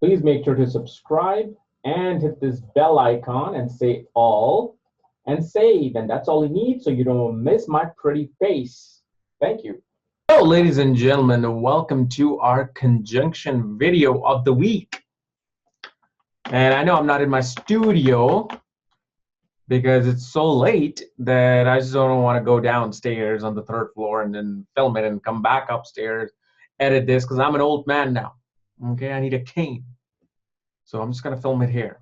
Please make sure to subscribe and hit this bell icon and say all and save. And that's all you need so you don't miss my pretty face. Thank you. Hello, ladies and gentlemen. Welcome to our conjunction video of the week. And I know I'm not in my studio because it's so late that I just don't want to go downstairs on the third floor and then film it and come back upstairs, edit this, because I'm an old man now. Okay, I need a cane. So I'm just going to film it here.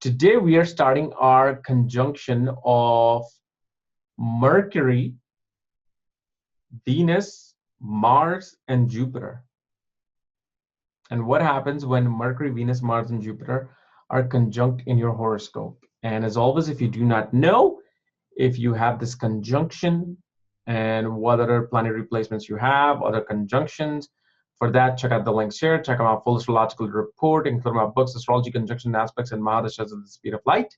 Today we are starting our conjunction of Mercury, Venus, Mars, and Jupiter. And what happens when Mercury, Venus, Mars, and Jupiter are conjunct in your horoscope? And as always, if you do not know if you have this conjunction and what other planetary placements you have, other conjunctions, for that, check out the links here. Check out my full astrological report, including my books, Astrology, Conjunction Aspects, and Mahadashas at the Speed of Light,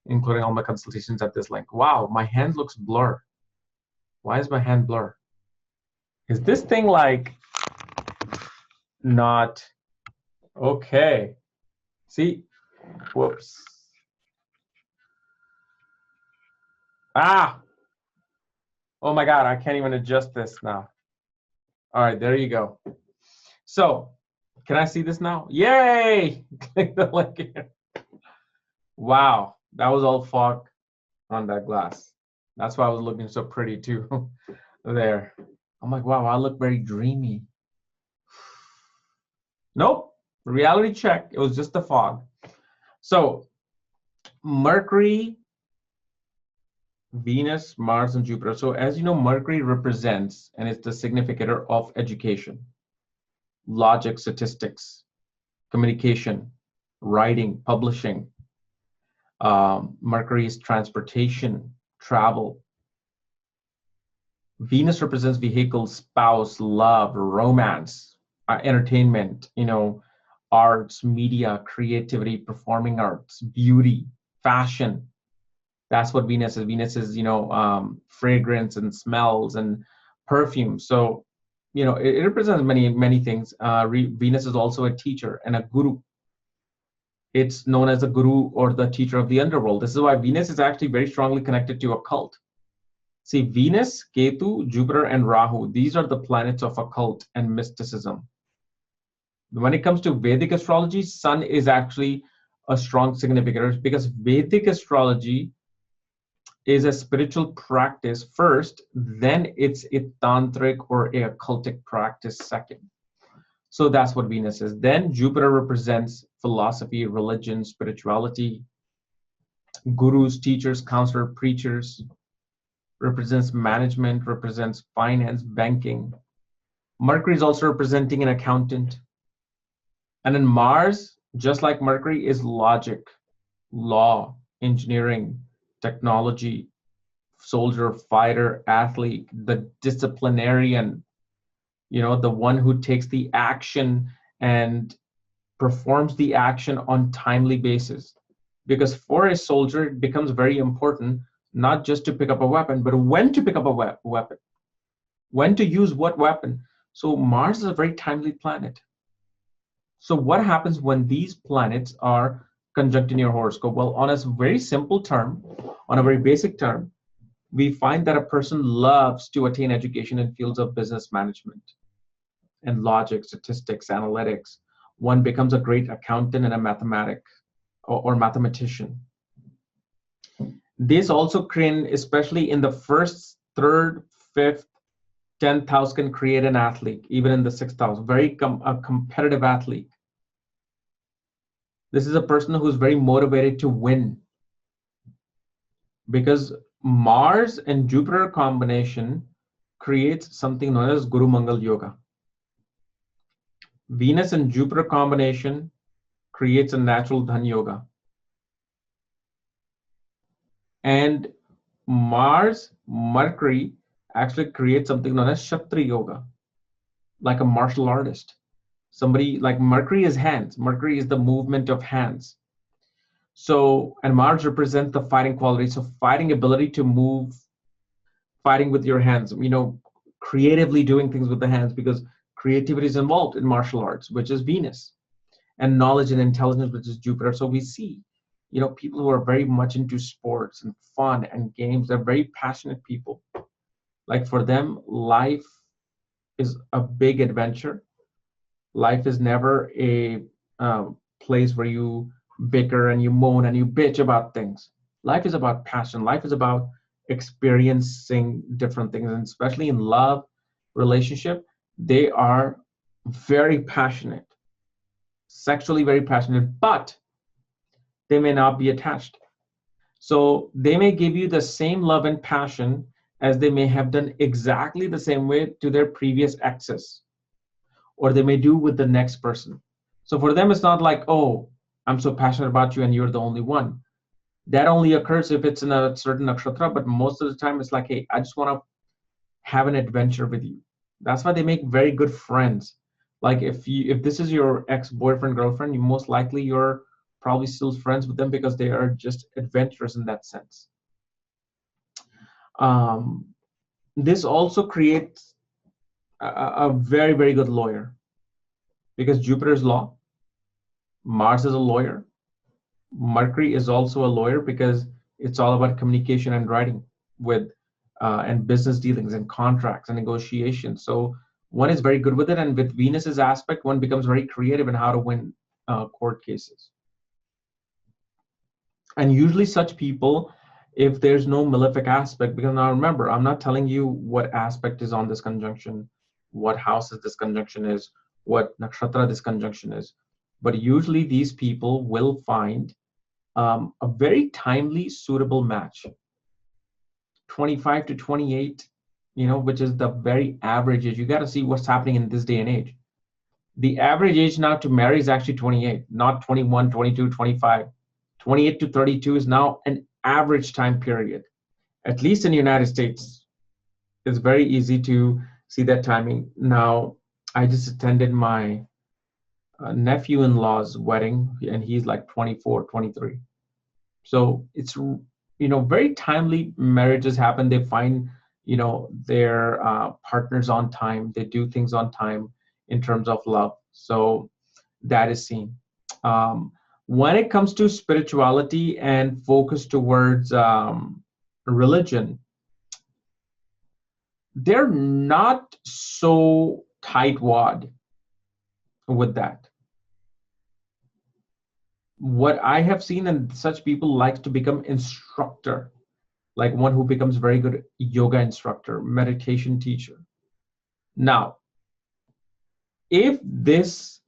including all my consultations at this link. Wow, my hand looks blurred. Why is my hand blurred? Is this thing like not okay? See, whoops. Ah, oh my God, I can't even adjust this now. All right, there you go. So, can I see this now? Yay! Click the link here. Wow, that was all fog on that glass. That's why I was looking so pretty too. There. I'm like, wow, I look very dreamy. Nope, reality check. It was just the fog. So, Mercury, Venus, Mars, and Jupiter. So, as you know, Mercury represents, and it's the significator of education, logic, statistics, communication, writing, publishing. Mercury is transportation, travel. Venus represents vehicles, spouse, love, romance, entertainment, arts, media, creativity, performing arts, beauty, fashion. That's what Venus is. Venus is, fragrance and smells and perfume. So, it represents many things. Venus is also a teacher and a guru. It's known as a guru or the teacher of the underworld. This is why Venus is actually very strongly connected to occult. See, Venus, Ketu, Jupiter, and Rahu, these are the planets of occult and mysticism. When it comes to Vedic astrology, Sun is actually a strong significator because Vedic astrology is a spiritual practice first, then it's a tantric or a occultic practice second. So that's what Venus is. Then Jupiter represents philosophy, religion, spirituality, gurus, teachers, counselor, preachers, represents management, represents finance, banking. Mercury is also representing an accountant. And then Mars, just like Mercury, is logic, law, engineering, technology, soldier, fighter, athlete, the disciplinarian, the one who takes the action and performs the action on timely basis. Because for a soldier, it becomes very important not just to pick up a weapon, but when to pick up a weapon, when to use what weapon. So Mars is a very timely planet. So what happens when these planets are conjunct in your horoscope? Well, on a very simple term, on a very basic term, we find that a person loves to attain education in fields of business management and logic, statistics, analytics. One becomes a great accountant and a mathematic or mathematician. This also can, especially in the first, third, fifth, 10th house, can create an athlete, even in the 6th house, a competitive athlete. This is a person who's very motivated to win because Mars and Jupiter combination creates something known as Guru Mangal Yoga. Venus and Jupiter combination creates a natural Dhan Yoga. And Mars, Mercury actually creates something known as Kshatriya Yoga, like a martial artist. Somebody like Mercury is hands. Mercury is the movement of hands. So, and Mars represents the fighting quality. So fighting ability to move, fighting with your hands, creatively doing things with the hands, because Creativity is involved in martial arts, which is Venus, and knowledge and intelligence, which is Jupiter. So we see, people who are very much into sports and fun and games, they're very passionate people. Like for them, life is a big adventure. Life is never a place where you bicker and you moan and you bitch about things. Life is about passion. Life is about experiencing different things, and especially in love, relationship, they are very passionate, sexually very passionate, but they may not be attached. So they may give you the same love and passion as they may have done exactly the same way to their previous exes, or they may do with the next person. So for them, it's not like, oh, I'm so passionate about you and you're the only one. That only occurs if it's in a certain nakshatra, but most of the time it's like, hey, I just want to have an adventure with you. That's why they make very good friends. Like if this is your ex-boyfriend, girlfriend, you most likely you're probably still friends with them because they are just adventurous in that sense. This also creates a very, very good lawyer, because Jupiter is law, Mars is a lawyer, Mercury is also a lawyer because it's all about communication and writing with and business dealings and contracts and negotiations. So one is very good with it, and with Venus's aspect, one becomes very creative in how to win court cases. And usually such people, if there's no malefic aspect, because now remember, I'm not telling you what aspect is on this conjunction, what houses this conjunction is, what nakshatra this conjunction is, but usually these people will find a very timely, suitable match. 25 to 28, which is the very average age. You got to see what's happening in this day and age. The average age now to marry is actually 28, not 21, 22, 25. 28 to 32 is now an average time period, at least in the United States. It's very easy to see that timing. Now, I just attended my nephew-in-law's wedding, and he's like 24, 23. So it's, very timely marriages happen. They find, their partners on time. They do things on time in terms of love. So that is seen. When it comes to spirituality and focus towards religion, they're not so tightwad with that. What I have seen in such people likes to become instructor, like one who becomes very good yoga instructor, meditation teacher. Now, if this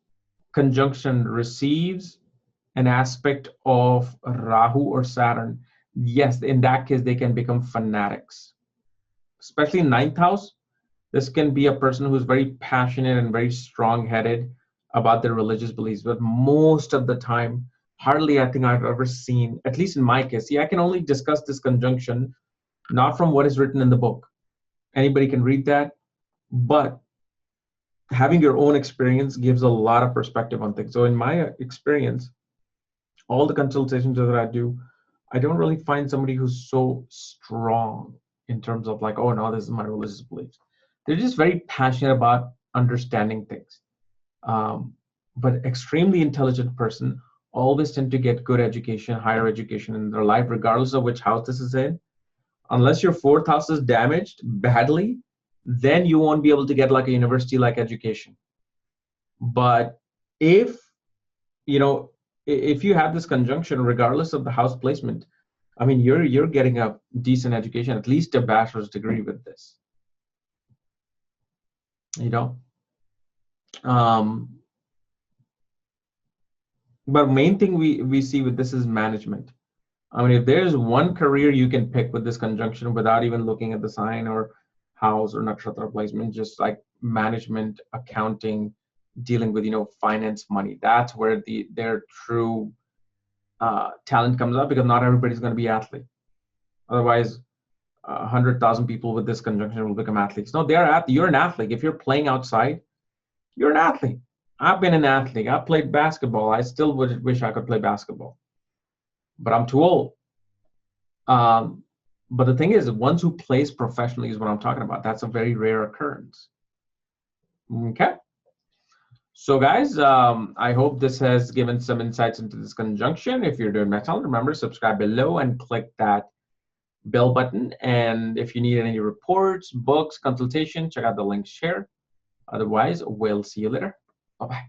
conjunction receives an aspect of Rahu or Saturn, yes, in that case, they can become fanatics. Especially in ninth house, this can be a person who's very passionate and very strong-headed about their religious beliefs. But most of the time, hardly I think I've ever seen, at least in my case, I can only discuss this conjunction, not from what is written in the book. Anybody can read that, but having your own experience gives a lot of perspective on things. So in my experience, all the consultations that I do, I don't really find somebody who's so strong in terms of like, oh no, this is my religious beliefs. They're just very passionate about understanding things. But extremely intelligent person always tend to get good education, higher education in their life, regardless of which house this is in. Unless your fourth house is damaged badly, then you won't be able to get like a university-like education. But if you have this conjunction, regardless of the house placement, I mean, you're getting a decent education, at least a bachelor's degree with this. But main thing we see with this is management. I mean, if there's one career you can pick with this conjunction without even looking at the sign or house or nakshatra placement, just like management, accounting, dealing with finance, money, that's where their true talent comes up, because not everybody's going to be athlete. Otherwise 100,000 people with this conjunction will become athletes. No, you're an athlete. If you're playing outside, you're an athlete. I've been an athlete. I played basketball. I still wish I could play basketball, but I'm too old. But the thing is, ones who plays professionally is what I'm talking about. That's a very rare occurrence. Okay. So guys, I hope this has given some insights into this conjunction. If you're doing my channel, remember subscribe below and click that bell button. And if you need any reports, books, consultation, check out the links here. Otherwise, we'll see you later. Bye-bye.